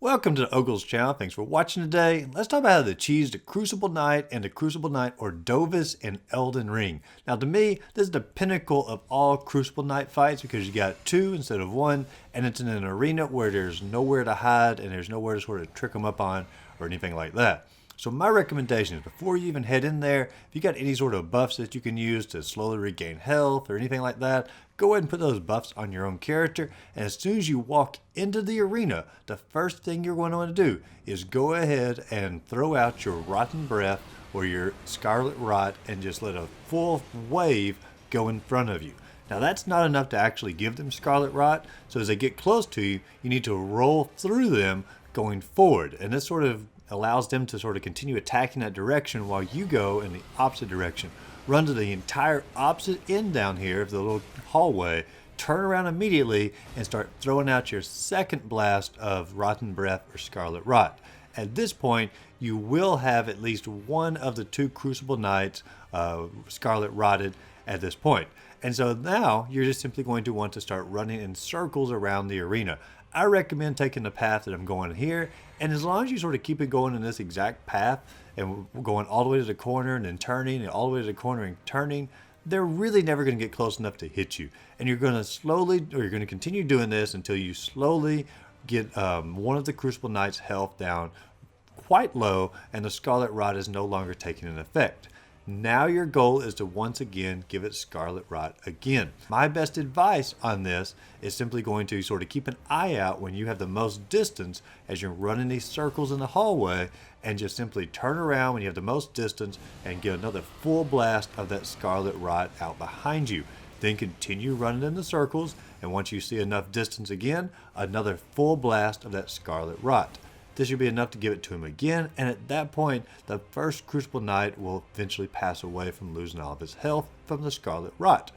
Welcome to the Ogle's channel. Thanks for watching today. Let's talk about how to cheese the Crucible Knight and the Crucible Knight Ordovis in Elden Ring. Now to me, this is the pinnacle of all Crucible Knight fights because you got two instead of one, and it's in an arena where there's nowhere to hide and there's nowhere to sort of trick them up on or anything like that. So my recommendation is before you even head in there, if you got any sort of buffs that you can use to slowly regain health or anything like that, go ahead and put those buffs on your own character. And as soon as you walk into the arena, the first thing you're going to want to do is go ahead and throw out your Rotten Breath or your Scarlet Rot and just let a full wave go in front of you. Now that's not enough to actually give them Scarlet Rot, so as they get close to you, you need to roll through them going forward. And this sort of allows them to sort of continue attacking that direction while you go in the opposite direction. Run to the entire opposite end down here of the little hallway, turn around immediately, and start throwing out your second blast of Rotten Breath or Scarlet Rot. At this point, you will have at least one of the two Crucible Knights Scarlet Rotted at this point. And so now you're just simply going to want to start running in circles around the arena. I recommend taking the path that I'm going here, and as long as you sort of keep it going in this exact path and going all the way to the corner and then turning and all the way to the corner and turning, they're really never going to get close enough to hit you. And you're going to slowly, or you're going to continue doing this until you slowly get one of the Crucible Knight's health down quite low and the Scarlet Rot is no longer taking an effect. Now your goal is to once again give it Scarlet Rot again. My best advice on this is simply going to sort of keep an eye out when you have the most distance as you're running these circles in the hallway, and just simply turn around when you have the most distance and get another full blast of that Scarlet Rot out behind you. Then continue running in the circles, and once you see enough distance again, another full blast of that Scarlet Rot. This should be enough to give it to him again, and at that point, the first Crucible Knight will eventually pass away from losing all of his health from the Scarlet Rot.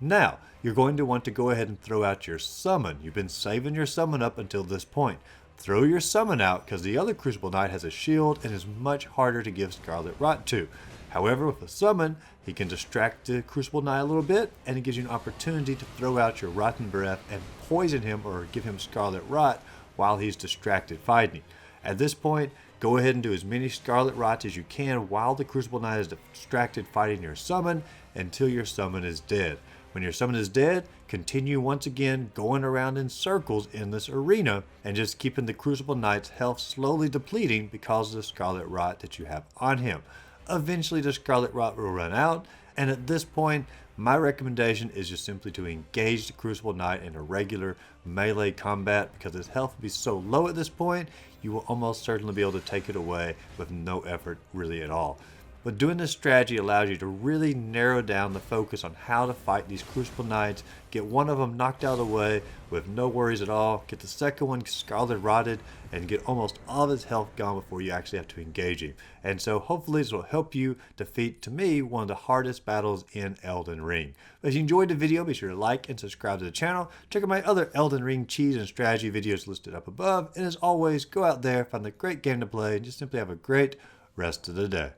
Now, you're going to want to go ahead and throw out your summon. You've been saving your summon up until this point. Throw your summon out because the other Crucible Knight has a shield and is much harder to give Scarlet Rot to. However, with a summon, he can distract the Crucible Knight a little bit, and it gives you an opportunity to throw out your Rotten Breath and poison him or give him Scarlet Rot while he's distracted fighting. At this point, go ahead and do as many Scarlet Rots as you can while the Crucible Knight is distracted fighting your summon until your summon is dead. When your summon is dead, continue once again going around in circles in this arena and just keeping the Crucible Knight's health slowly depleting because of the Scarlet Rot that you have on him. Eventually the Scarlet Rot will run out, and at this point, my recommendation is just simply to engage the Crucible Knight in a regular melee combat because his health will be so low at this point, you will almost certainly be able to take it away with no effort really at all. But doing this strategy allows you to really narrow down the focus on how to fight these Crucible Knights, get one of them knocked out of the way with no worries at all, get the second one Scarlet Rotted, and get almost all of his health gone before you actually have to engage him. And so hopefully this will help you defeat, to me, one of the hardest battles in Elden Ring. But if you enjoyed the video, be sure to like and subscribe to the channel. Check out my other Elden Ring cheese and strategy videos listed up above. And as always, go out there, find a great game to play, and just simply have a great rest of the day.